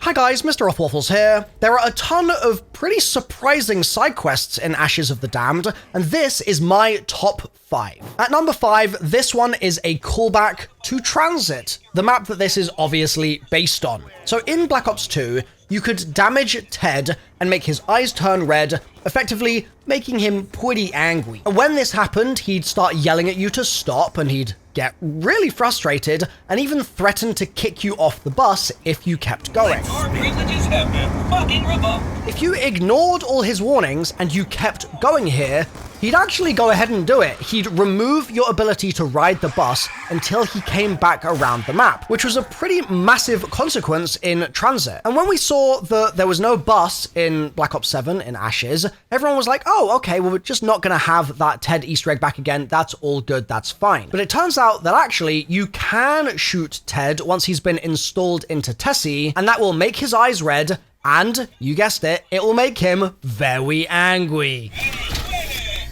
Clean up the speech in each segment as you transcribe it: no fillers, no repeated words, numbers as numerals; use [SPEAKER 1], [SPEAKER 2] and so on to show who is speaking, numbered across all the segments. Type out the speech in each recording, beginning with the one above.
[SPEAKER 1] Hi guys, MrRoflWaffles here. There are a ton of pretty surprising side quests in Ashes of the Damned, and this is my top 5. At number 5, this one is a callback to Transit, the map that this is obviously based on. So in Black Ops 2, you could damage Ted and make his eyes turn red, effectively making him pretty angry. And when this happened, he'd start yelling at you to stop, and he'd get really frustrated and even threaten to kick you off the bus if you kept going. If you ignored all his warnings and you kept going here, he'd actually go ahead and do it. He'd remove your ability to ride the bus until he came back around the map, which was a pretty massive consequence in Transit. And when we saw that there was no bus in Black Ops 7 in Ashes, everyone was like, oh, okay, well, we're just not going to have that Ted Easter egg back again. That's all good. That's fine. But it turns out that actually you can shoot Ted once he's been installed into Tessie, and that will make his eyes red, and you guessed it, it will make him very angry.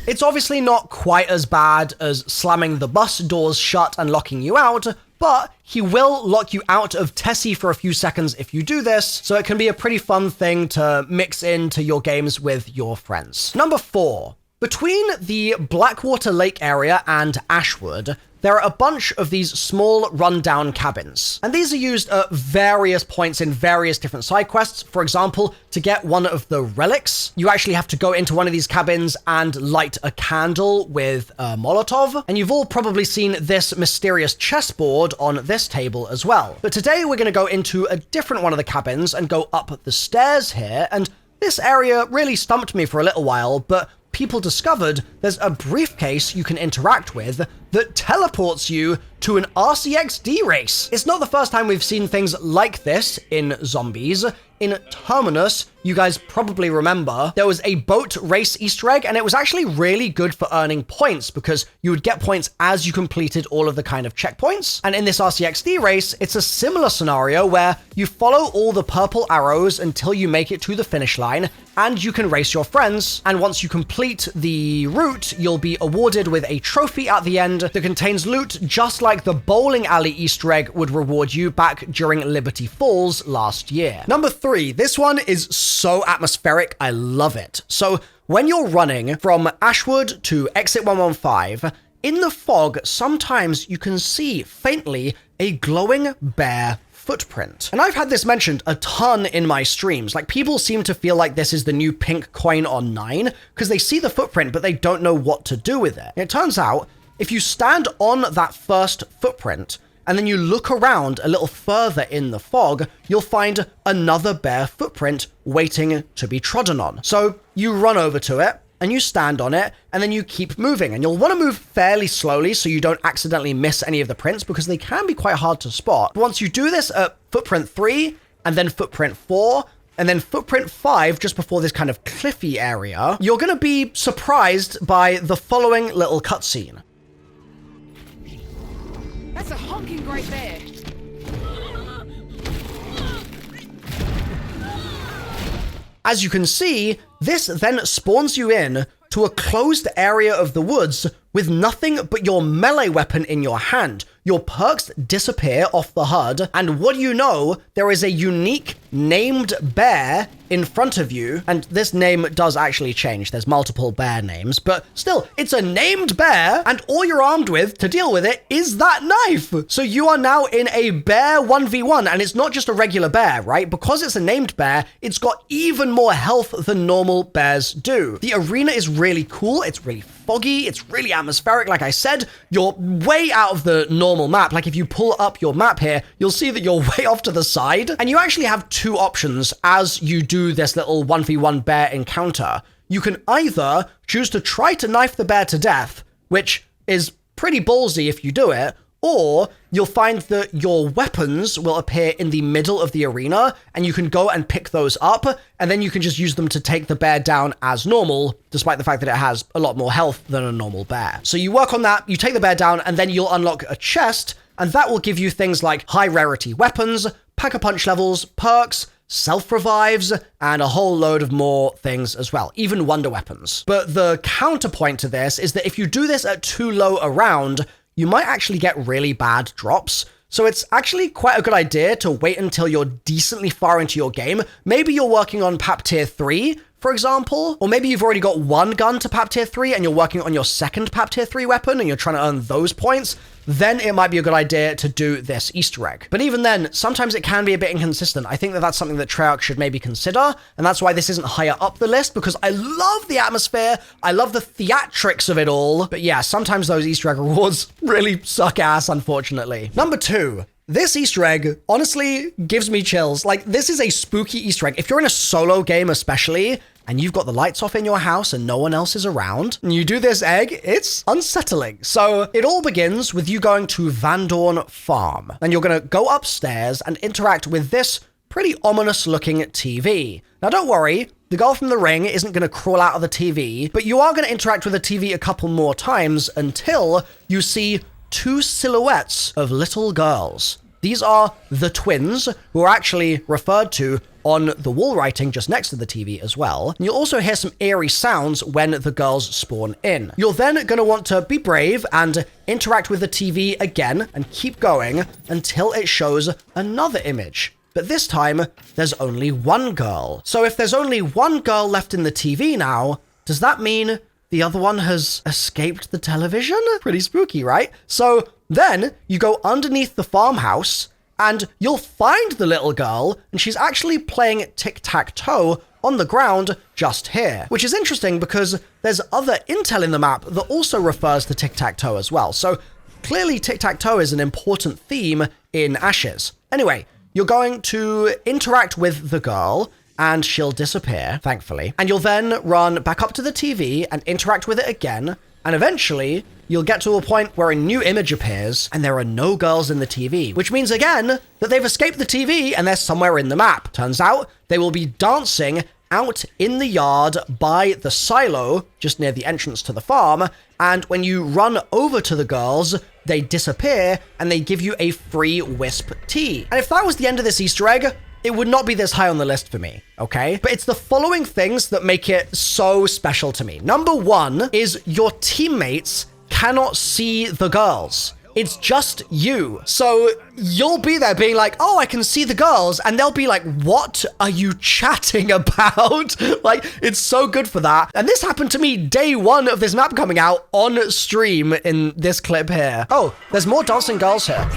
[SPEAKER 1] It's obviously not quite as bad as slamming the bus doors shut and locking you out, but he will lock you out of Tessie for a few seconds if you do this, so it can be a pretty fun thing to mix into your games with your friends. Number 4. Between the Blackwater Lake area and Ashwood, there are a bunch of these small rundown cabins. And these are used at various points in various different side quests. For example, to get one of the relics, you actually have to go into one of these cabins and light a candle with a Molotov. And you've all probably seen this mysterious chessboard on this table as well. But today we're going to go into a different one of the cabins and go up the stairs here. And this area really stumped me for a little while, but people discovered there's a briefcase you can interact with that teleports you to an RCXD race. It's not the first time we've seen things like this in zombies. In Terminus, you guys probably remember, there was a boat race Easter egg, and it was actually really good for earning points because you would get points as you completed all of the kind of checkpoints. And in this RCXD race, it's a similar scenario where you follow all the purple arrows until you make it to the finish line, and you can race your friends. And once you complete the route, you'll be awarded with a trophy at the end that contains loot just like the bowling alley Easter egg would reward you back during Liberty Falls last year. Number 3, this one is so atmospheric, I love it. So when you're running from Ashwood to Exit 115, in the fog, sometimes you can see faintly a glowing bear footprint. And I've had this mentioned a ton in my streams. Like, people seem to feel like this is the new pink coin on 9 because they see the footprint, but they don't know what to do with it. And it turns out, if you stand on that first footprint and then you look around a little further in the fog, you'll find another bear footprint waiting to be trodden on. So you run over to it and you stand on it, and then you keep moving. And you'll want to move fairly slowly so you don't accidentally miss any of the prints because they can be quite hard to spot. But once you do this at footprint 3 and then footprint 4, and then footprint 5 just before this kind of cliffy area, you're going to be surprised by the following little cutscene.
[SPEAKER 2] That's a honking great bear.
[SPEAKER 1] As you can see, this then spawns you in to a closed area of the woods with nothing but your melee weapon in your hand. Your perks disappear off the HUD, and what do you know? There is a unique named bear in front of you, and this name does actually change. There's multiple bear names, but still, it's a named bear, and all you're armed with to deal with it is that knife. So you are now in a bear 1v1, and it's not just a regular bear, right? Because it's a named bear, it's got even more health than normal bears do. The arena is really cool. It's really foggy. It's really atmospheric. Like I said, you're way out of the normal map. Like, if you pull up your map here, you'll see that you're way off to the side, and you actually have two options as you do this little 1v1 bear encounter. You can either choose to try to knife the bear to death, which is pretty ballsy if you do it, or you'll find that your weapons will appear in the middle of the arena, and you can go and pick those up, and then you can just use them to take the bear down as normal, despite the fact that it has a lot more health than a normal bear. So you work on that, you take the bear down, and then you'll unlock a chest, and that will give you things like high rarity weapons, pack-a-punch levels, perks, self-revives, and a whole load of more things as well, even wonder weapons. But the counterpoint to this is that if you do this at too low a round, you might actually get really bad drops. So it's actually quite a good idea to wait until you're decently far into your game. Maybe you're working on Pap Tier 3, for example, or maybe you've already got one gun to Pap Tier 3 and you're working on your second Pap Tier 3 weapon and you're trying to earn those points. Then it might be a good idea to do this Easter egg. But even then, sometimes it can be a bit inconsistent. I think that that's something that Treyarch should maybe consider, and that's why this isn't higher up the list, because I love the atmosphere, I love the theatrics of it all, but yeah, sometimes those Easter egg rewards really suck ass, unfortunately. Number 2. This Easter egg, honestly, gives me chills. Like, this is a spooky Easter egg. If you're in a solo game especially, and you've got the lights off in your house and no one else is around, and you do this egg, it's unsettling. So it all begins with you going to Van Dorn Farm, and you're gonna go upstairs and interact with this pretty ominous looking TV. Now don't worry, the girl from the ring isn't gonna crawl out of the TV, but you are gonna interact with the TV a couple more times until you see 2 silhouettes of little girls. These are the twins, who are actually referred to on the wall writing just next to the TV as well. And you'll also hear some eerie sounds when the girls spawn in. You're then going to want to be brave and interact with the TV again and keep going until it shows another image. But this time, there's only one girl. So if there's only one girl left in the TV now, does that mean the other one has escaped the television? Pretty spooky, right? So then you go underneath the farmhouse and you'll find the little girl, and she's actually playing tic-tac-toe on the ground just here, which is interesting because there's other intel in the map that also refers to tic-tac-toe as well. So clearly tic-tac-toe is an important theme in Ashes. Anyway, you're going to interact with the girl, and she'll disappear, thankfully. And you'll then run back up to the TV and interact with it again, and eventually you'll get to a point where a new image appears and there are no girls in the TV, which means again that they've escaped the TV and they're somewhere in the map. Turns out they will be dancing out in the yard by the silo just near the entrance to the farm, and when you run over to the girls, they disappear and they give you a free wisp tea. And if that was the end of this Easter egg, it would not be this high on the list for me, okay? But it's the following things that make it so special to me. Number 1 is your teammates cannot see the girls. It's just you. So you'll be there being like, oh, I can see the girls. And they'll be like, what are you chatting about? Like, it's so good for that. And this happened to me day 1 of this map coming out on stream in this clip here. Oh, there's more dancing girls here.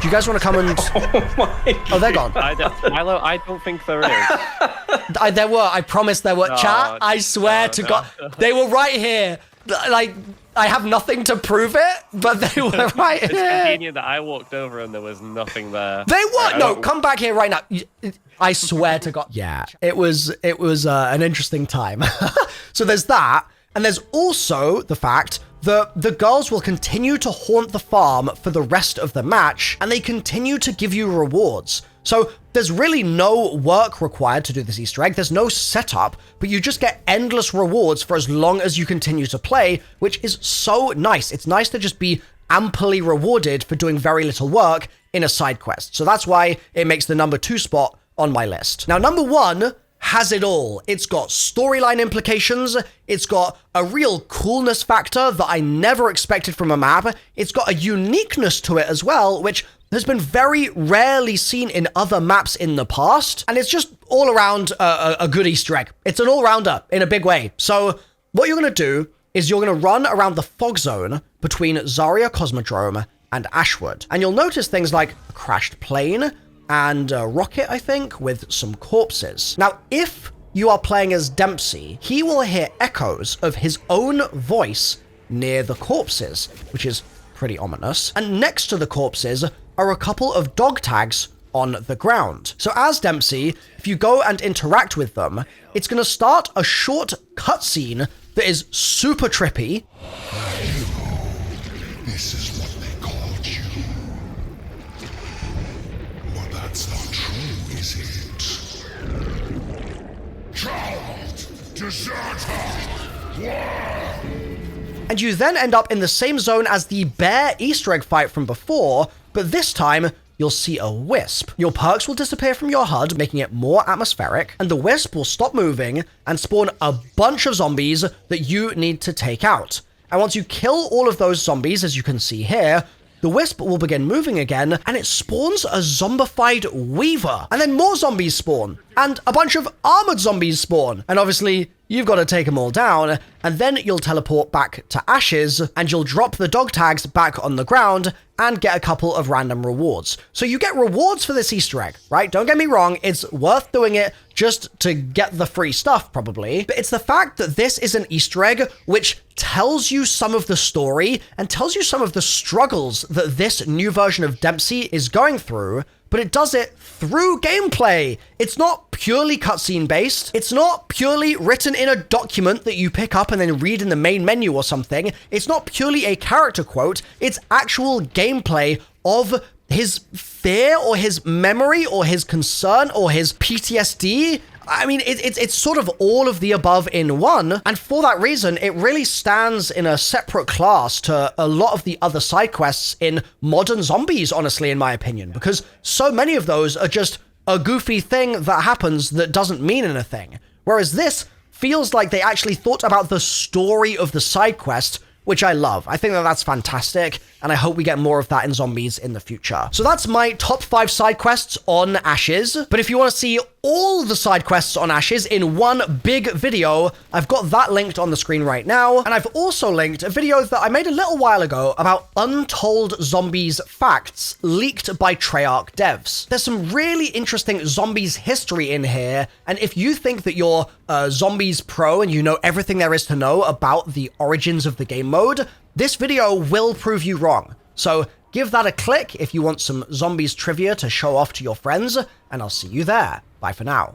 [SPEAKER 1] Do you guys want to come and...
[SPEAKER 3] Oh my God.
[SPEAKER 1] Oh, they're gone.
[SPEAKER 3] Milo, I don't think there is.
[SPEAKER 1] There were. I promise there were.
[SPEAKER 3] No,
[SPEAKER 1] Chat, I swear to God. They were right here. Like, I have nothing to prove it, but they were right
[SPEAKER 3] It's
[SPEAKER 1] here.
[SPEAKER 3] convenient that I walked over and there was nothing there.
[SPEAKER 1] They were. No, come back here right now. I swear to God. Yeah, it was an interesting time. So there's that. And there's also the fact that the girls will continue to haunt the farm for the rest of the match, and they continue to give you rewards. So there's really no work required to do this Easter egg. There's no setup, but you just get endless rewards for as long as you continue to play, which is so nice. It's nice to just be amply rewarded for doing very little work in a side quest. So that's why it makes the number 2 spot on my list. Now, number 1 has it all. It's got storyline implications, it's got a real coolness factor that I never expected from a map, it's got a uniqueness to it as well, which has been very rarely seen in other maps in the past, and it's just all around a good Easter egg. It's an all-rounder in a big way. So what you're going to do is you're going to run around the fog zone between Zarya Cosmodrome and Ashwood, and you'll notice things like a crashed plane, and a rocket, I think, with some corpses. Now, if you are playing as Dempsey, he will hear echoes of his own voice near the corpses, which is pretty ominous. And next to the corpses are a couple of dog tags on the ground. So as Dempsey, if you go and interact with them, it's going to start a short cutscene that is super trippy.
[SPEAKER 4] This is what they called you. But that's not true, is it? Child! Deserter!
[SPEAKER 1] And you then end up in the same zone as the bear Easter egg fight from before, but this time you'll see a wisp. Your perks will disappear from your HUD, making it more atmospheric, and the wisp will stop moving and spawn a bunch of zombies that you need to take out. And once you kill all of those zombies, as you can see here, the wisp will begin moving again, and it spawns a zombified weaver. And then more zombies spawn, and a bunch of armored zombies spawn. And obviously, you've got to take them all down, and then you'll teleport back to Ashes, and you'll drop the dog tags back on the ground, and get a couple of random rewards. So you get rewards for this Easter egg, right? Don't get me wrong, it's worth doing it just to get the free stuff, probably. But it's the fact that this is an Easter egg which tells you some of the story and tells you some of the struggles that this new version of Dempsey is going through, but it does it through gameplay. It's not purely cutscene based. It's not purely written in a document that you pick up and then read in the main menu or something. It's not purely a character quote. It's actual gameplay of his fear or his memory or his concern or his PTSD. I mean, it's sort of all of the above in one, and for that reason, it really stands in a separate class to a lot of the other side quests in modern zombies, honestly, in my opinion, because so many of those are just a goofy thing that happens that doesn't mean anything, whereas this feels like they actually thought about the story of the side quest, which I love. I think that that's fantastic, and I hope we get more of that in zombies in the future. So that's my top 5 side quests on Ashes. But if you want to see all the side quests on Ashes in one big video, I've got that linked on the screen right now. And I've also linked a video that I made a little while ago about untold zombies facts leaked by Treyarch devs. There's some really interesting zombies history in here, and if you think that you're a zombies pro and you know everything there is to know about the origins of the game mode, this video will prove you wrong. So give that a click if you want some zombies trivia to show off to your friends, and I'll see you there. Bye for now.